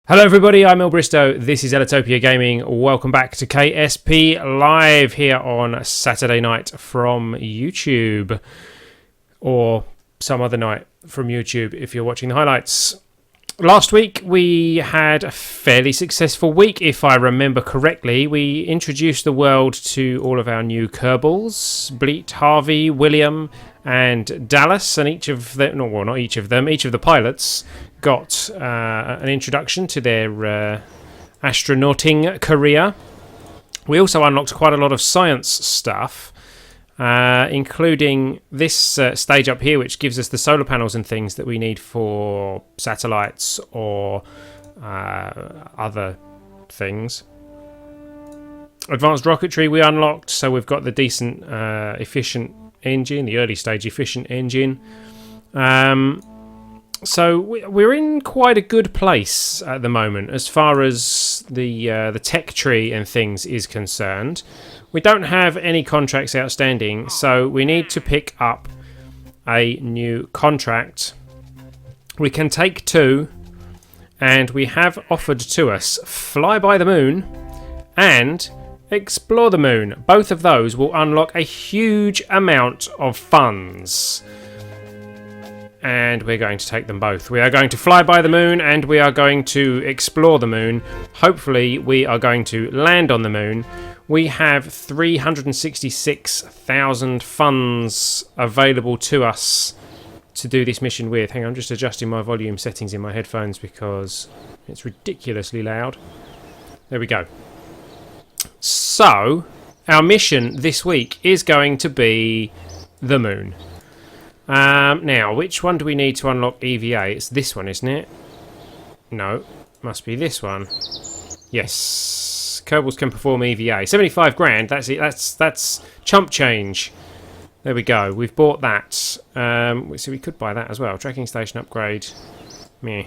Hello everybody, I'm ellbristow, this is Ellitopia Gaming. Welcome back to KSP Live here on Saturday night from YouTube. Or some other night from YouTube if you're watching the highlights. Last week we had a fairly successful week, if I remember correctly. We introduced the world to all of our new Kerbals, Bleat, Harvey, William and Dallas, and each of them, well, not each of them, each of the pilots got an introduction to their astronauting career. We also unlocked quite a lot of science stuff, including this stage up here, which gives us the solar panels and things that we need for satellites or other things. Advanced rocketry we unlocked, so we've got the decent efficient engine, the early stage efficient engine. So we're in quite a good place at the moment as far as the tech tree and things is concerned. We don't have any contracts outstanding, so we need to pick up a new contract. We can take two, and we have offered to us Fly by the Moon and Explore the Moon. Both of those will unlock a huge amount of funds. And we're going to take them both. We are going to fly by the moon and we are going to explore the moon. Hopefully we are going to land on the moon. We have 366,000 funds available to us to do this mission with. Hang on, I'm just adjusting my volume settings in my headphones because it's ridiculously loud. There we go. So, our mission this week is going to be the moon. Now, which one do we need to unlock EVA? It's this one, isn't it? No, must be this one. Yes, Kerbals can perform EVA. 75 grand, that's it, that's chump change. There we go, we've bought that. So we could buy that as well. Tracking station upgrade. Meh.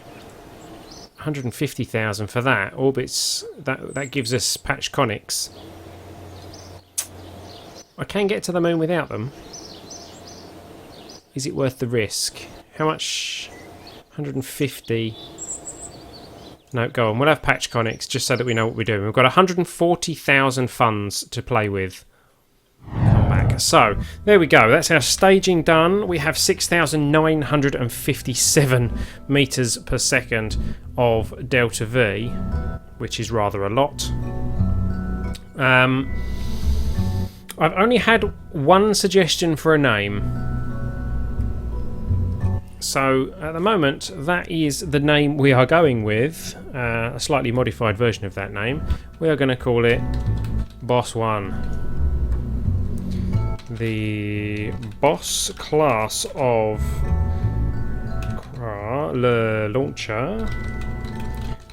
150,000 for that. Orbits, that gives us patch conics. I can get to the moon without them. Is it worth the risk? How much? 150. No, go on. We'll have patch conics just so that we know what we're doing. We've got 140,000 funds to play with. Come back. So, there we go. That's our staging done. We have 6,957 meters per second of delta V, which is rather a lot. I've only had one suggestion for a name. So, at the moment, that is the name we are going with. A slightly modified version of that name. We are going to call it Boss 1. The boss class of the launcher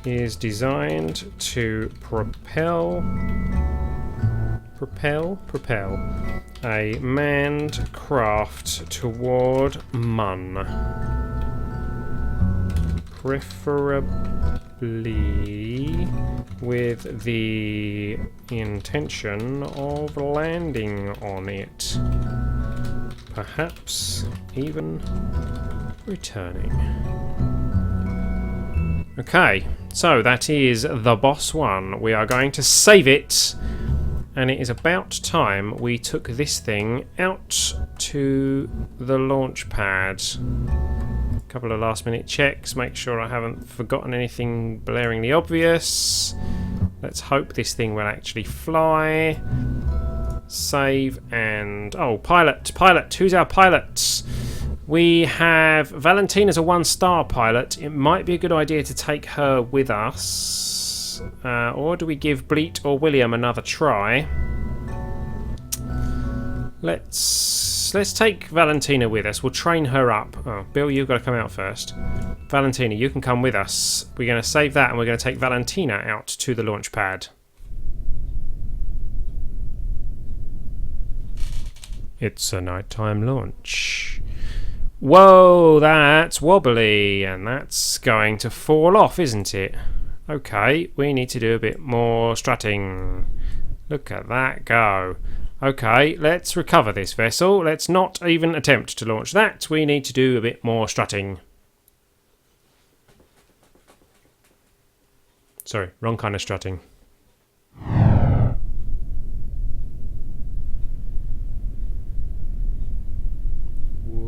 is designed to propel a manned craft toward Mun. Preferably with the intention of landing on it. Perhaps even returning. Okay, so that is the Boss 1. We are going to save it. And it is about time we took this thing out to the launch pad. A couple of last minute checks, make sure I haven't forgotten anything blaringly obvious. Let's hope this thing will actually fly. Save and... oh, pilot, who's our pilot? We have Valentina as a 1-star pilot. It might be a good idea to take her with us. Or do we give Bleat or William another try? Let's take Valentina with us. We'll train her up. Oh, Bill, you've got to come out first. Valentina, you can come with us. We're going to save that and we're going to take Valentina out to the launch pad. It's a nighttime launch. Whoa, that's wobbly and that's going to fall off, isn't it? Okay, we need to do a bit more strutting. Look at that go. Okay, let's recover this vessel. Let's not even attempt to launch that. We need to do a bit more strutting. Sorry, wrong kind of strutting. Whoa.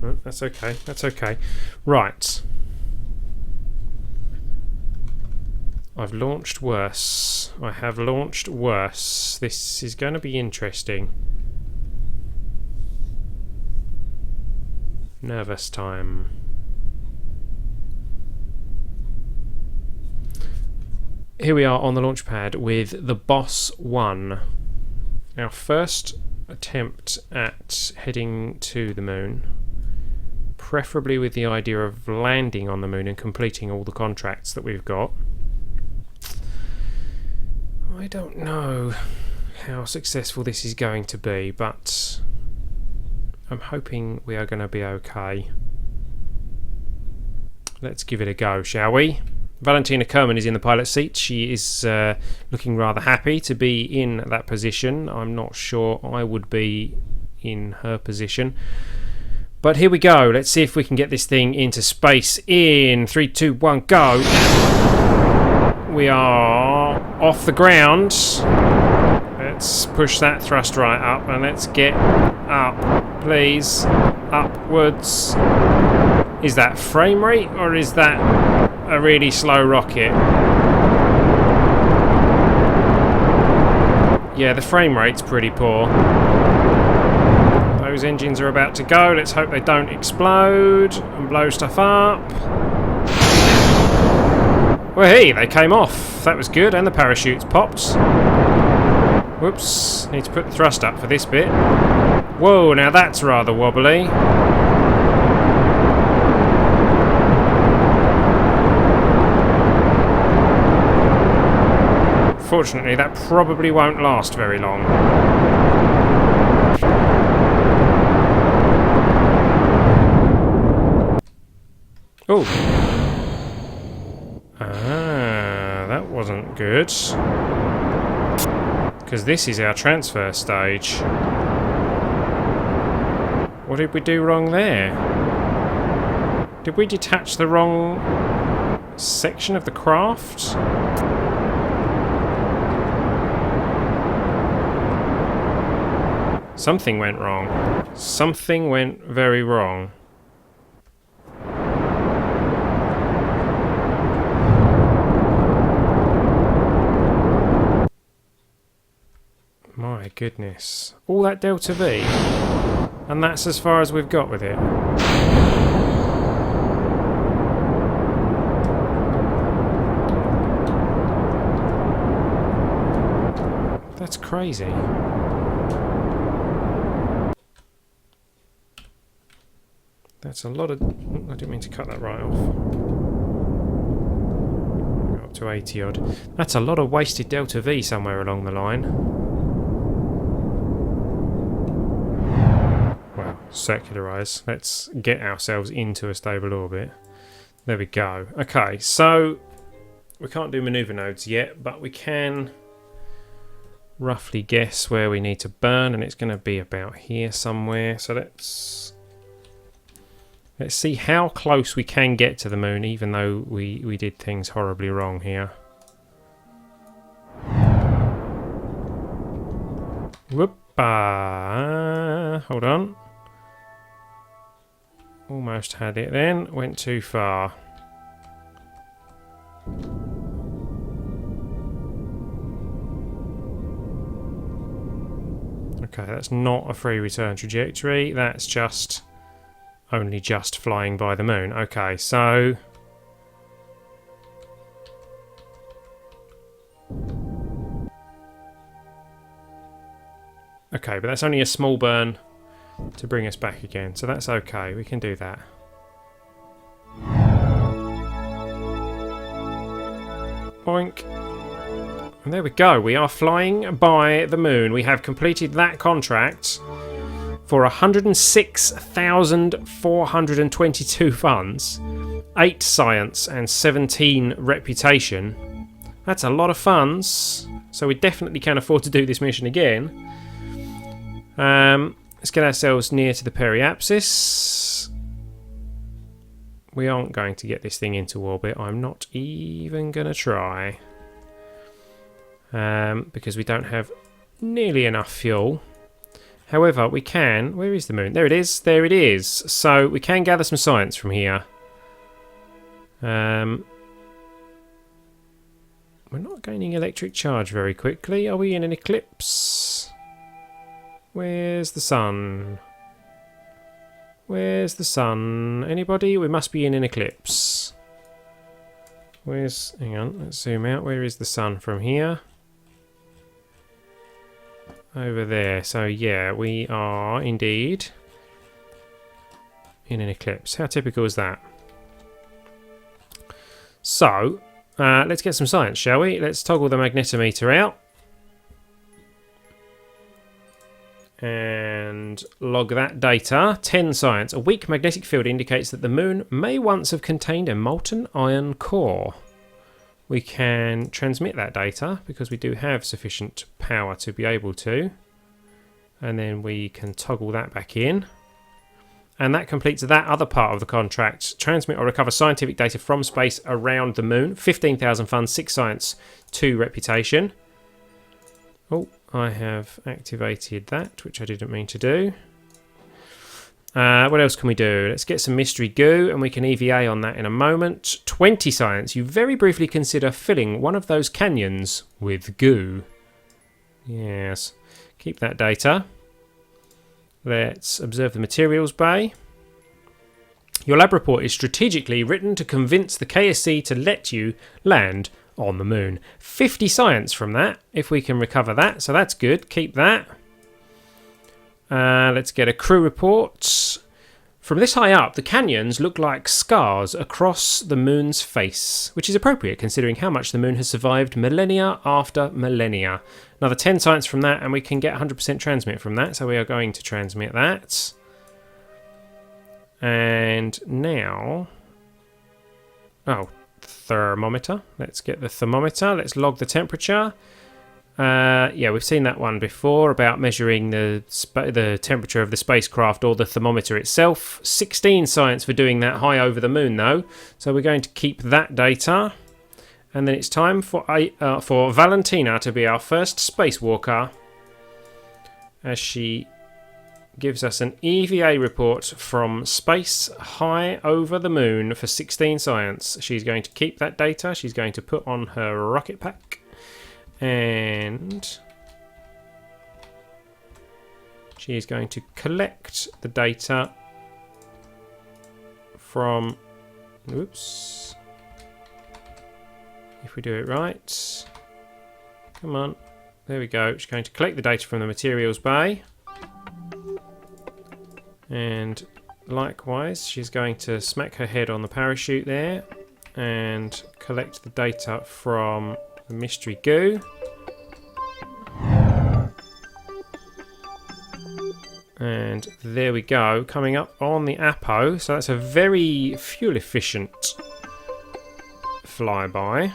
Oh, that's okay, that's okay. Right. I've launched worse. I have launched worse. This is going to be interesting. Nervous time. Here we are on the launch pad with the Boss 1. Our first attempt at heading to the moon. Preferably with the idea of landing on the moon and completing all the contracts that we've got. I don't know how successful this is going to be, but I'm hoping we are going to be okay. Let's give it a go, shall we? Valentina Kerman is in the pilot seat. She is looking rather happy to be in that position. I'm not sure I would be in her position. But here we go. Let's see if we can get this thing into space in 3, 2, 1, go. We are off the ground. Let's push that thrust right up and let's get up, please. Upwards. Is that frame rate or is that a really slow rocket? Yeah, the frame rate's pretty poor. Those engines are about to go. Let's hope they don't explode and blow stuff up. Well, hey, they came off. That was good, and the parachutes popped. Whoops, need to put the thrust up for this bit. Whoa, now that's rather wobbly. Fortunately, that probably won't last very long. Oh. That wasn't good. Because this is our transfer stage. What did we do wrong there? Did we detach the wrong section of the craft? Something went wrong. Something went very wrong. My goodness. All that Delta V? And that's as far as we've got with it. That's crazy. That's a lot of... I didn't mean to cut that right off. Go up to 80 odd. That's a lot of wasted Delta V somewhere along the line. Well, circularise. Let's get ourselves into a stable orbit. There we go. Okay, so we can't do manoeuvre nodes yet, but we can roughly guess where we need to burn, and it's going to be about here somewhere. So let's see how close we can get to the moon, even though we did things horribly wrong here. Whoop-ah. Hold on. Almost had it then. Went too far. Okay, that's not a free return trajectory. That's just... only just flying by the moon. Okay, so... okay, but that's only a small burn to bring us back again. So that's okay, we can do that. Boink. And there we go, we are flying by the moon. We have completed that contract for 106,422 funds, 8 science and 17 reputation. That's a lot of funds, so we definitely can afford to do this mission again. Let's get ourselves near to the periapsis. We aren't going to get this thing into orbit. I'm not even going to try. Because we don't have nearly enough fuel. However, we can... Where is the moon? There it is. There it is. So we can gather some science from here. We're not gaining electric charge very quickly. Are we in an eclipse? Where's the sun? Where's the sun? Anybody? We must be in an eclipse. Where's... Hang on, let's zoom out. Where is the sun from here? Over there. So yeah, we are indeed in an eclipse. How typical is that? So, let's get some science, shall we? Let's toggle the magnetometer out. And log that data. 10 science. A weak magnetic field indicates that the moon may once have contained a molten iron core. We can transmit that data because we do have sufficient power to be able to. And then we can toggle that back in. And that completes that other part of the contract. Transmit or recover scientific data from space around the moon. 15,000 funds, 6 science, 2 reputation. Oh, I have activated that, which I didn't mean to do. What else can we do? Let's get some mystery goo, and we can EVA on that in a moment. 20 science. You very briefly consider filling one of those canyons with goo. Yes. Keep that data. Let's observe the materials bay. Your lab report is strategically written to convince the KSC to let you land on the moon. 50 science from that, if we can recover that. So that's good. Keep that. Let's get a crew report. From this high up, the canyons look like scars across the moon's face, which is appropriate considering how much the moon has survived millennia after millennia. Another 10 science from that, and we can get 100% transmit from that, so we are going to transmit that. And now... Oh, thermometer. Let's get the thermometer. Let's log the temperature. Yeah, we've seen that one before about measuring the temperature of the spacecraft or the thermometer itself. 16 science for doing that high over the moon, though. So we're going to keep that data. And then it's time for Valentina to be our first spacewalker, as she gives us an EVA report from space high over the moon for 16 science. She's going to keep that data. She's going to put on her rocket pack. And she is going to collect the data from... Oops. If we do it right. Come on. There we go. She's going to collect the data from the materials bay. And likewise, she's going to smack her head on the parachute there and collect the data from the mystery goo. And there we go, coming up on the Apo. So that's a very fuel efficient flyby,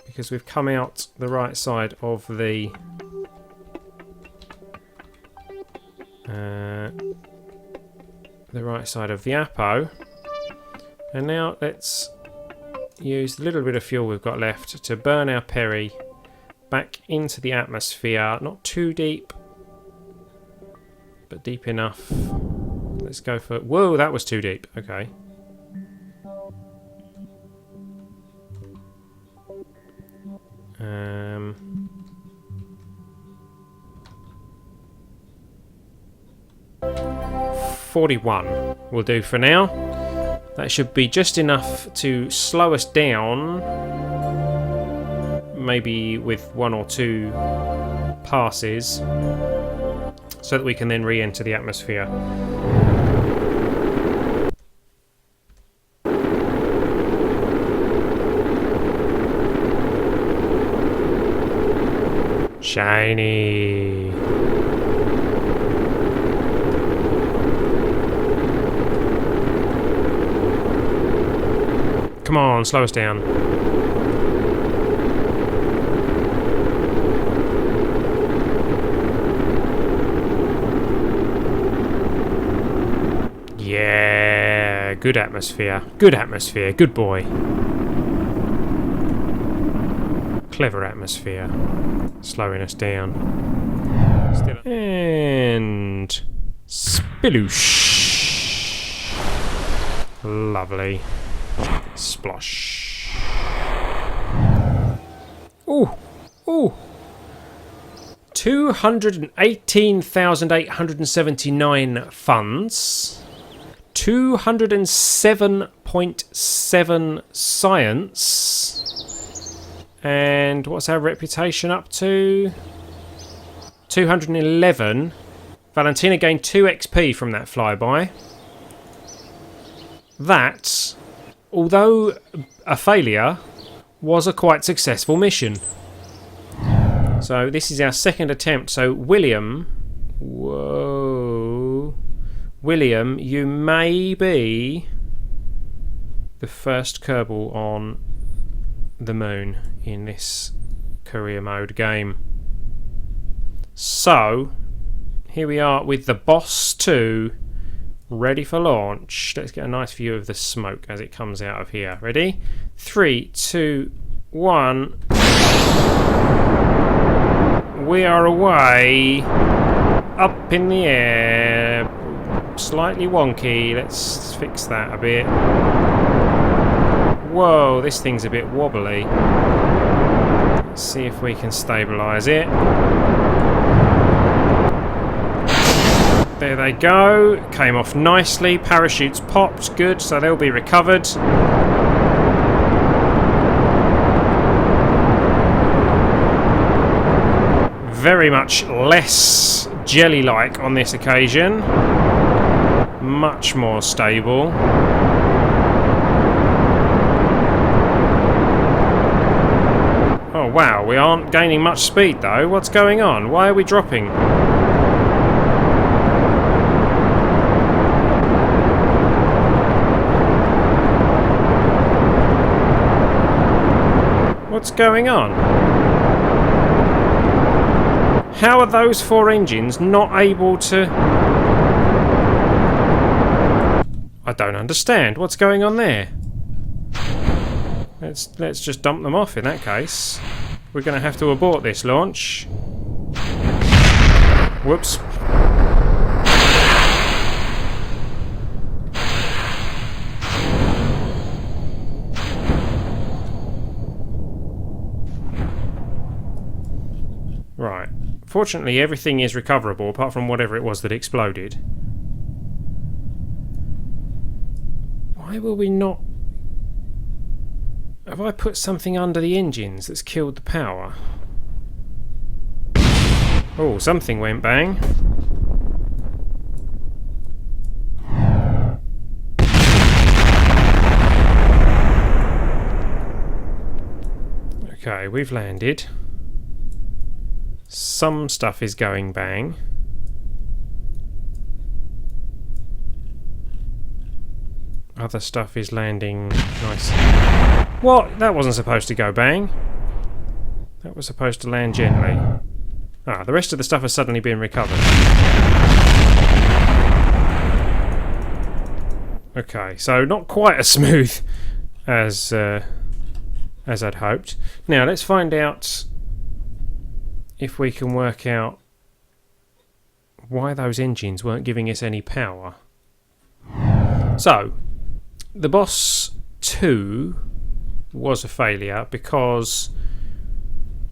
because we've come out the right side of the Apo. And now let's use the little bit of fuel we've got left to burn our peri back into the atmosphere. Not too deep, but deep enough. Let's go for... Whoa, that was too deep. Okay. Um... 41 will do for now. That should be just enough to slow us down, maybe with 1 or 2 passes, so that we can then re-enter the atmosphere. Shiny. Come on, slow us down. Yeah, good atmosphere. Good atmosphere. Good boy. Clever atmosphere. Slowing us down. And spiloosh. Lovely. Splosh. Ooh. Ooh. 218,879 funds. 207.7 science. And what's our reputation up to? 211. Valentina gained 2 XP from that flyby. That, although a failure, was a quite successful mission. So this is our second attempt. So William, whoa, William, you may be the first Kerbal on the moon in this career mode game. So here we are with the Boss 2 ready for launch. Let's get a nice view of the smoke as it comes out of here. Ready? 3, 2, 1. We are away. Up in the air. Slightly wonky. Let's fix that a bit. Whoa, this thing's a bit wobbly. Let's see if we can stabilise it. There they go. Came off nicely. Parachutes popped. Good, so they'll be recovered. Very much less jelly-like on this occasion. Much more stable. Oh wow, we aren't gaining much speed though. What's going on? Why are we dropping? What's going on? How are those 4 engines not able to... I don't understand. What's going on there? Let's just dump them off in that case. We're going to have to abort this launch. Whoops. Right. Fortunately, everything is recoverable apart from whatever it was that exploded. Why will we not... Have I put something under the engines that's killed the power? Oh, something went bang. Okay, we've landed. Some stuff is going bang. Other stuff is landing nice. What? That wasn't supposed to go bang. That was supposed to land gently. Ah, the rest of the stuff has suddenly been recovered. Okay, so not quite as smooth as I'd hoped. Now let's find out if we can work out why those engines weren't giving us any power. So, the Boss 2 was a failure because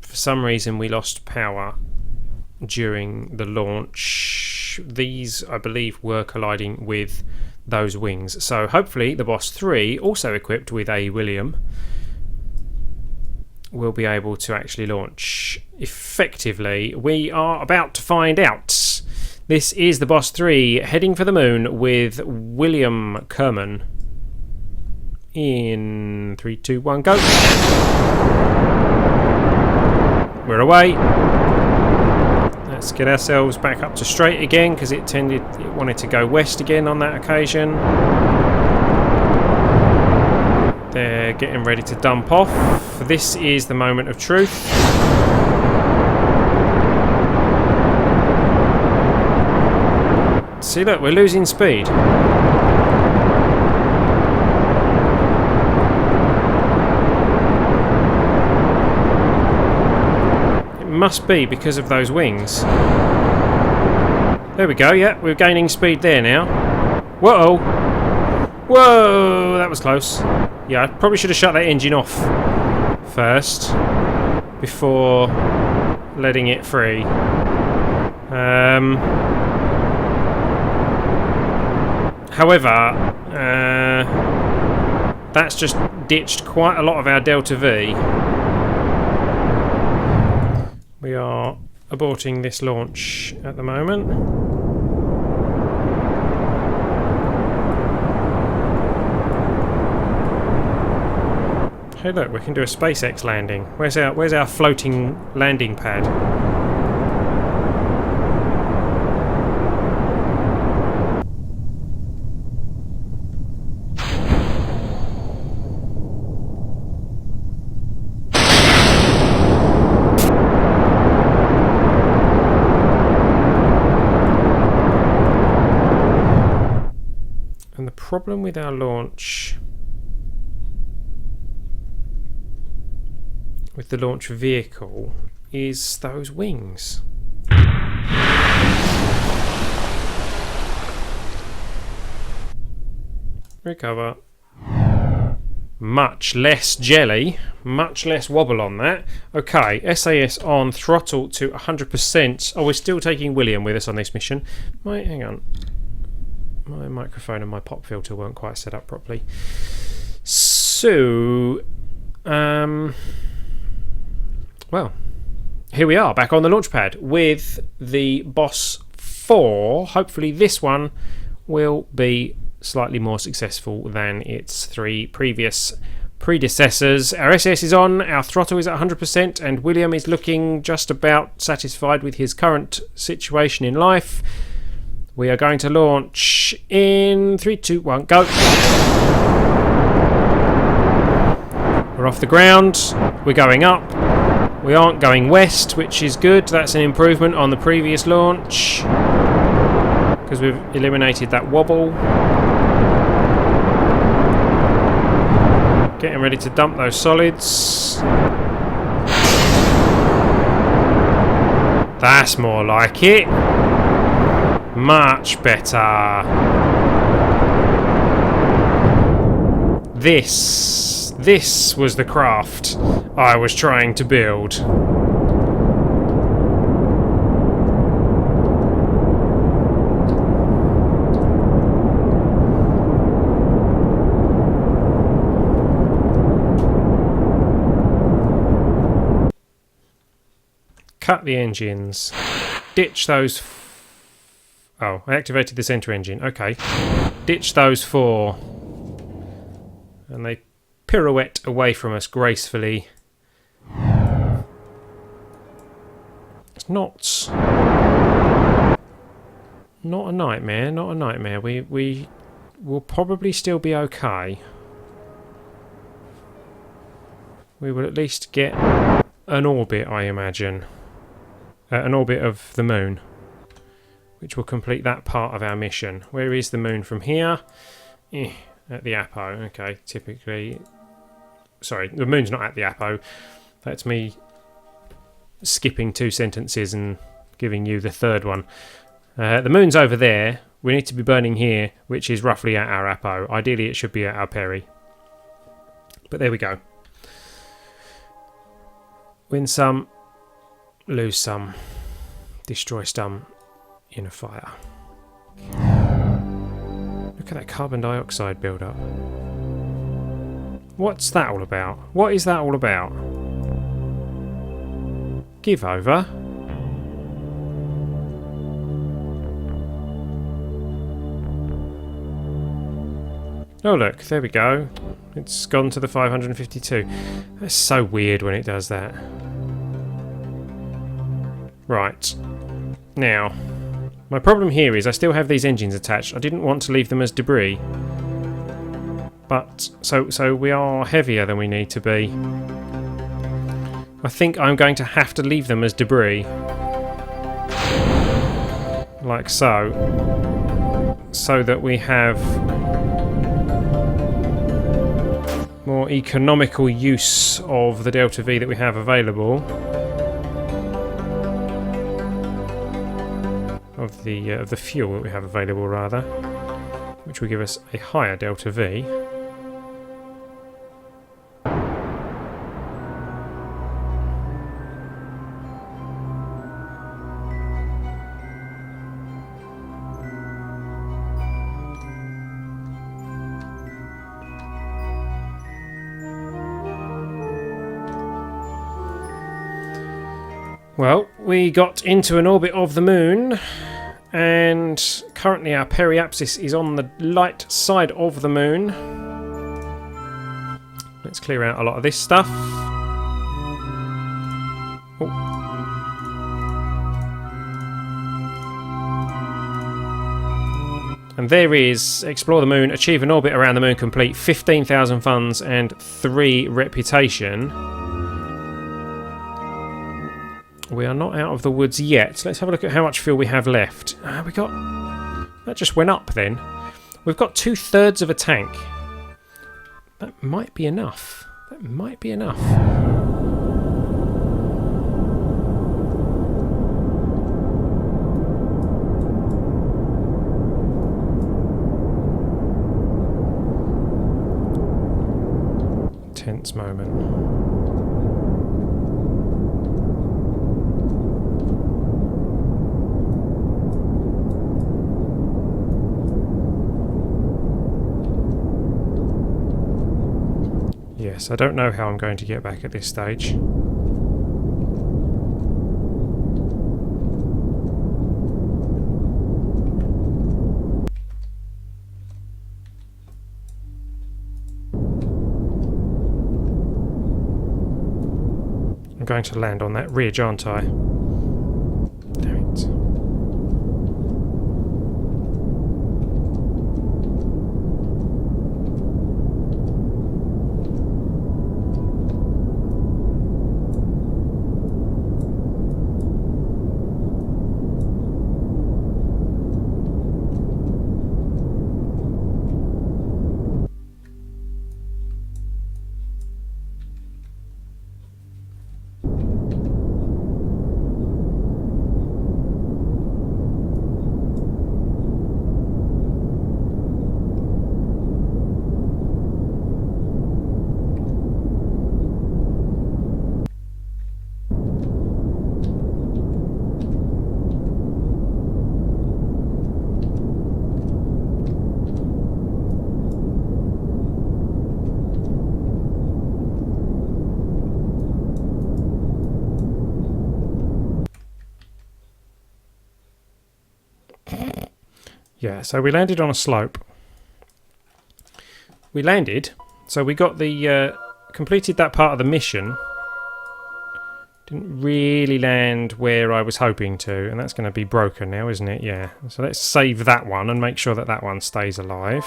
for some reason we lost power during the launch. These, I believe, were colliding with those wings. So hopefully the Boss 3, also equipped with a William, will be able to actually launch effectively. We are about to find out. This is the Boss 3 heading for the moon with William Kerman. In 3, 2, 1, go. We're away. Let's get ourselves back up to straight again because it wanted to go west again on that occasion. They're getting ready to dump off. This is the moment of truth. See, look, we're losing speed. must be because of those wings. There we go, yeah, we're gaining speed there now. Whoa! Whoa, that was close. Yeah, I probably should have shut that engine off first before letting it free. However, that's just ditched quite a lot of our Delta V. We are aborting this launch at the moment. Hey look, we can do a SpaceX landing. Where's our floating landing pad? And the problem with our launch, with the launch vehicle, is those wings. Recover. Much less jelly, much less wobble on that. Okay, SAS on, throttle to 100%. Oh, we're still taking William with us on this mission. Hang on. My microphone and my pop filter weren't quite set up properly. So, well, here we are, back on the launch pad with the Boss 4. Hopefully this one will be slightly more successful than its 3 previous predecessors. Our SS is on, our throttle is at 100%, and William is looking just about satisfied with his current situation in life. We are going to launch in 3, 2, 1, go! We're off the ground, we're going up. We aren't going west, which is good. That's an improvement on the previous launch because we've eliminated that wobble. Getting ready to dump those solids. That's more like it. Much better. This was the craft I was trying to build. Cut the engines. Ditch those... Oh, I activated the center engine. Okay. Ditch those 4. And they pirouette away from us gracefully. It's not a nightmare, not a nightmare. We will probably still be okay. We will at least get an orbit, I imagine. An orbit of the moon, which will complete that part of our mission. Where is the moon from here? At the Apo. Okay, typically... Sorry, the moon's not at the Apo. That's me skipping 2 sentences and giving you the third one. The moon's over there. We need to be burning here, which is roughly at our Apo. Ideally, it should be at our Peri. But there we go. Win some, lose some, destroy some in a fire. Look at that carbon dioxide build-up. What's that all about? What is that all about? Give over. Oh look, there we go. It's gone to the 552. That's so weird when it does that. Right. Now, my problem here is I still have these engines attached. I didn't want to leave them as debris. But, so we are heavier than we need to be. I think I'm going to have to leave them as debris. Like so. So that we have more economical use of the Delta V that we have available. of the fuel that we have available, rather, which will give us a higher delta V. Well, we got into an orbit of the moon, and currently our periapsis is on the light side of the moon. Let's clear out a lot of this stuff. Oh. And there is explore the moon, achieve an orbit around the moon complete, 15,000 funds and 3 reputation. We are not out of the woods yet. Let's have a look at how much fuel we have left. We got... That just went up then. We've got 2/3 of a tank. That might be enough. That might be enough. Tense moment. Yes, I don't know how I'm going to get back at this stage. I'm going to land on that ridge, aren't I? Damn it. Yeah, so we landed on a slope. We landed, so we got the completed that part of the mission. Didn't really land where I was hoping to, and that's going to be broken now, isn't it? Yeah. So let's save that one and make sure that that one stays alive.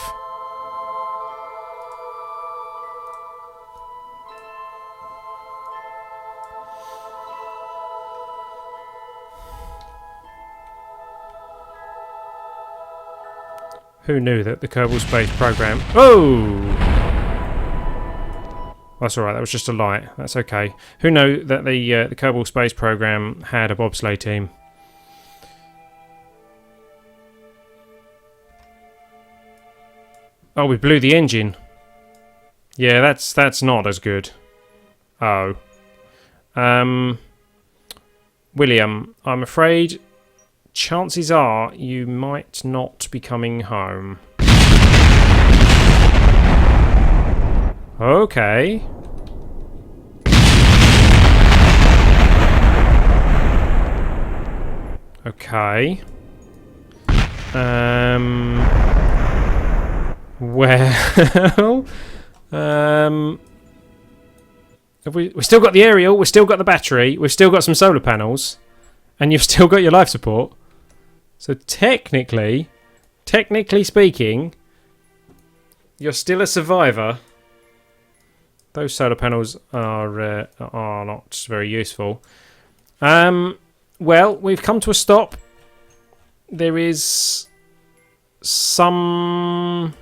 Who knew that the Kerbal Space Program... Oh! That's alright, that was just a light. That's okay. Who knew that the Kerbal Space Program had a bobsleigh team? Oh, we blew the engine. Yeah, that's not as good. Oh. William, I'm afraid... chances are you might not be coming home. Okay. Okay. Well, have we've still got the aerial, we've still got the battery, we've still got some solar panels, and you've still got your life support. So technically speaking, you're still a survivor. Those solar panels are not very useful. Well, we've come to a stop. There is some...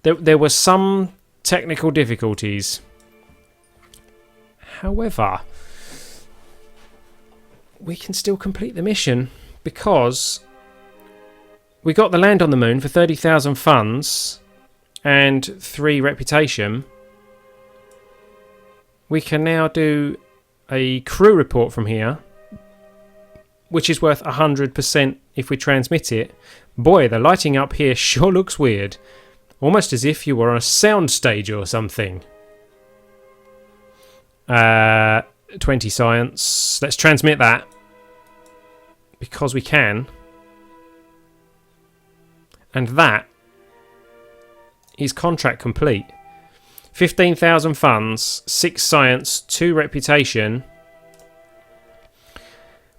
There were some technical difficulties. However, we can still complete the mission because we got the land on the moon for 30,000 funds and 3 reputation. We can now do a crew report from here, which is worth 100% if we transmit it. Boy, the lighting up here sure looks weird. Almost as if you were on a sound stage or something. 20 science. Let's transmit that. Because we can. And that is contract complete. 15,000 funds, 6 science, 2 reputation,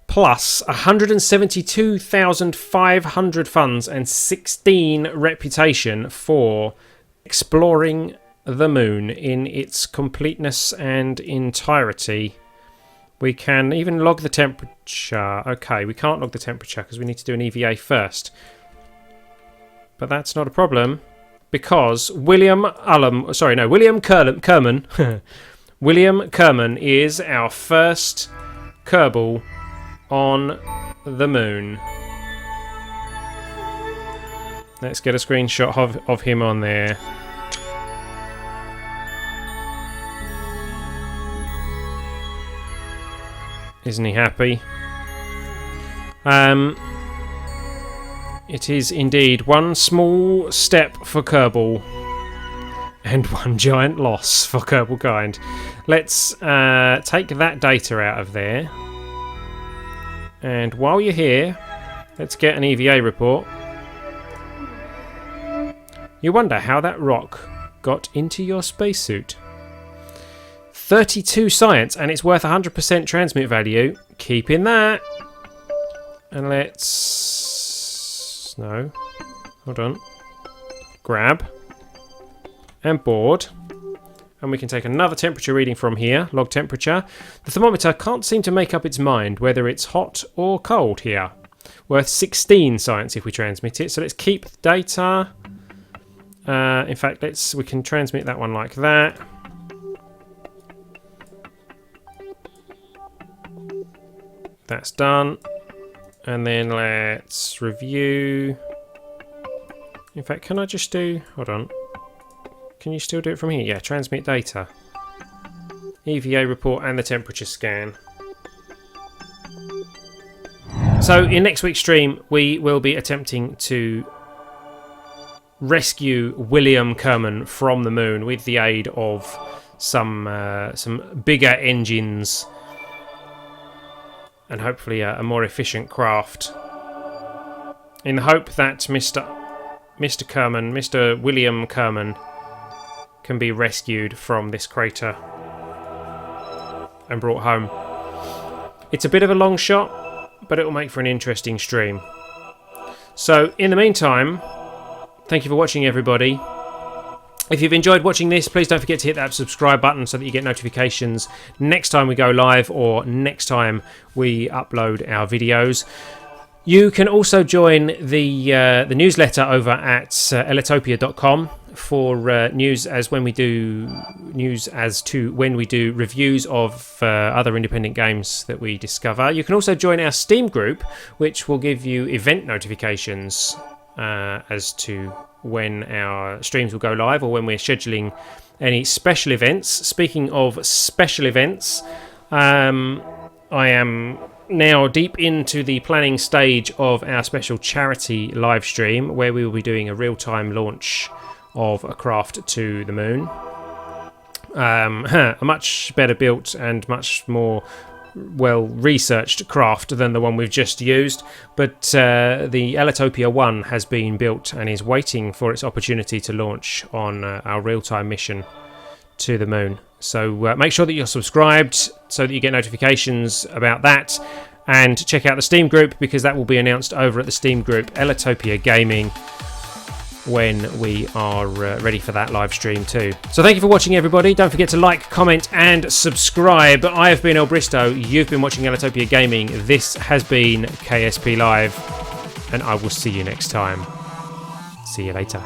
plus 172,500 funds and 16 reputation for exploring the moon in its completeness and entirety. We can even log the temperature. Okay, we can't log the temperature because we need to do an EVA first. But that's not a problem, because William Kerman William Kerman is our first Kerbal on the moon. Let's get a screenshot of him on there. Isn't he happy? It is indeed one small step for Kerbal and one giant loss for Kerbal kind. Let's take that data out of there. And while you're here, let's get an EVA report. You wonder how that rock got into your spacesuit. 32 science, and it's worth 100% transmit value. Keeping that. And let's... No. Hold on. Grab. And board. And we can take another temperature reading from here. Log temperature. The thermometer can't seem to make up its mind whether it's hot or cold here. Worth 16 science if we transmit it. So let's keep the data. In fact, we can transmit that one like that. That's done. And then let's review. In fact, can I just do... Hold on. Can you still do it from here? Yeah, transmit data. EVA report and the temperature scan. So in next week's stream, we will be attempting to rescue William Kerman from the moon with the aid of some bigger engines and hopefully a more efficient craft, in the hope that Mr. Kerman, Mr. William Kerman, can be rescued from this crater and brought home. It's a bit of a long shot, but it will make for an interesting stream. So in the meantime, thank you for watching, everybody. If you've enjoyed watching this, please don't forget to hit that subscribe button so that you get notifications next time we go live or next time we upload our videos. You can also join the newsletter over at ellitopia.com for news as to when we do reviews of other independent games that we discover. You can also join our Steam group, which will give you event notifications as to when our streams will go live or when we're scheduling any special events. Speaking of special events, I am now deep into the planning stage of our special charity live stream where we will be doing a real-time launch of a craft to the moon. A much better built and much more well-researched craft than the one we've just used, but the Ellitopia 1 has been built and is waiting for its opportunity to launch on our real-time mission to the moon. So make sure that you're subscribed so that you get notifications about that, and check out the Steam group because that will be announced over at the Steam group Ellitopia Gaming when we are ready for that live stream too. So thank you for watching, everybody. Don't forget to like, comment and subscribe. I have been ellbristow, you've been watching Ellitopia Gaming, this has been KSP Live, and I will see you next time. See you later.